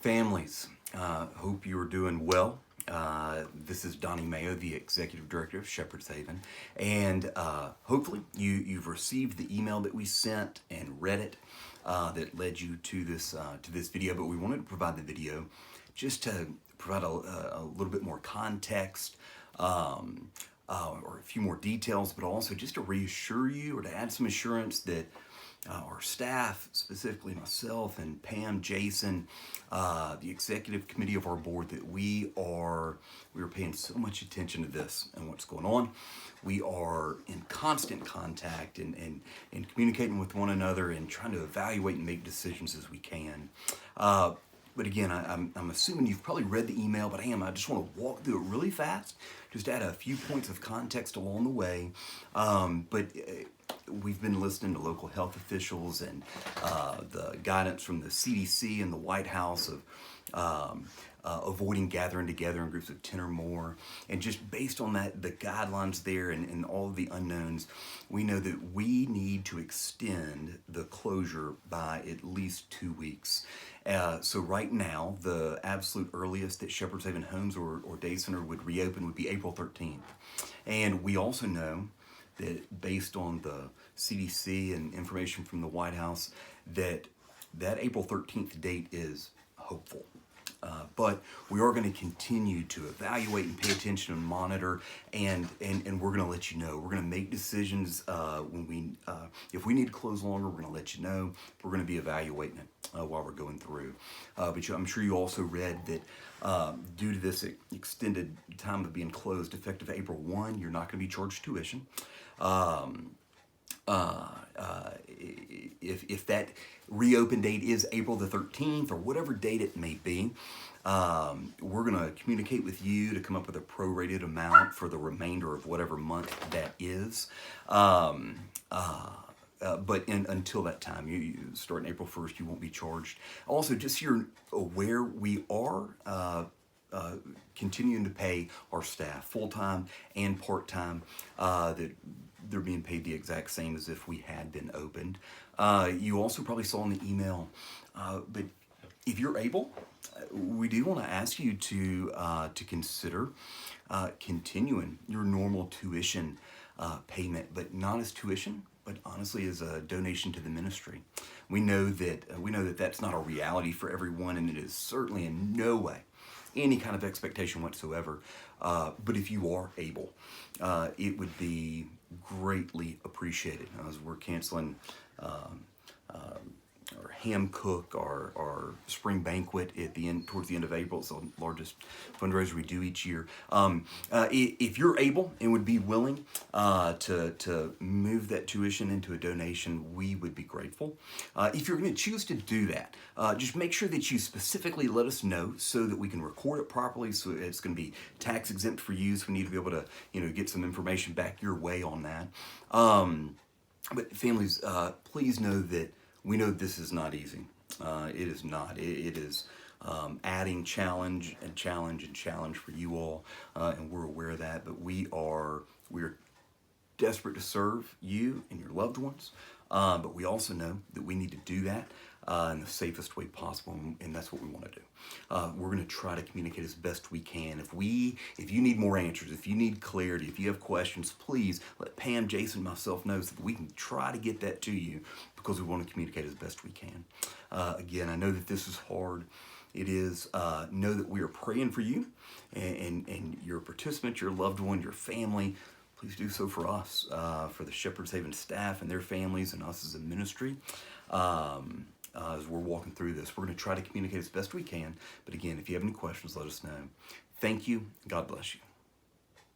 Families, hope you are doing well. This is Donnie Mayo, the Executive Director of Shepherd's Haven, and hopefully you've received the email that we sent and read it that led you to this video. But we wanted to provide the video just to provide a little bit more context or a few more details, but also just to reassure you or to add some assurance that our staff, specifically myself and Pam, Jason, the executive committee of our board, that we are paying so much attention to this and what's going on. We are in constant contact and communicating with one another and trying to evaluate and make decisions as we can. But again, I'm assuming you've probably read the email, but I just want to walk through it really fast, just add a few points of context along the way. We've been listening to local health officials and the guidance from the CDC and the White House of avoiding gathering together in groups of 10 or more. And just based on that, the guidelines there and all of the unknowns, we know that we need to extend the closure by at least 2 weeks. So right now, the absolute earliest that Shepherd's Haven Homes or Day Center would reopen would be April 13th. And we also know that based on the CDC and information from the White House, that April 13th date is hopeful. But we are going to continue to evaluate and pay attention and monitor, and we're going to let you know. We're going to make decisions if we need to close longer, we're going to let you know. We're going to be evaluating it while we're going through. But I'm sure you also read that due to this extended time of being closed, effective April 1, you're not going to be charged tuition. If that reopen date is April the 13th or whatever date it may be, we're going to communicate with you to come up with a prorated amount for the remainder of whatever month that is. But until that time, you start April 1st, you won't be charged. Also, just so you're aware, we are continuing to pay our staff full-time and part-time, that they're being paid the exact same as if we had been opened. You also probably saw in the email, but if you're able, we do want to ask you to consider continuing your normal tuition payment, but not as tuition, but honestly as a donation to the ministry. We know that that's not a reality for everyone, and it is certainly in no way any kind of expectation whatsoever. But if you are able, it would be greatly appreciated. As we're canceling our ham cook, our spring banquet towards the end of April. It's the largest fundraiser we do each year. If you're able and would be willing to move that tuition into a donation, we would be grateful. If you're going to choose to do that, just make sure that you specifically let us know so that we can record it properly. So it's going to be tax exempt for you. So we need to be able to get some information back your way on that. But families, please know that we know this is not easy. It is not. It is adding challenge for you all, and we're aware of that. But we're desperate to serve you and your loved ones. But we also know that we need to do that in the safest way possible, and that's what we want to do. We're going to try to communicate as best we can. If you need more answers, if you need clarity, if you have questions, please let Pam, Jason, myself know so that we can try to get that to you, because we want to communicate as best we can. Again, I know that this is hard. It is. Know that we are praying for you and your participant, your loved one, your family. Please do so for us, for the Shepherd's Haven staff and their families, and us as a ministry. As we're walking through this, we're going to try to communicate as best we can. But again, if you have any questions, let us know. Thank you. God bless you.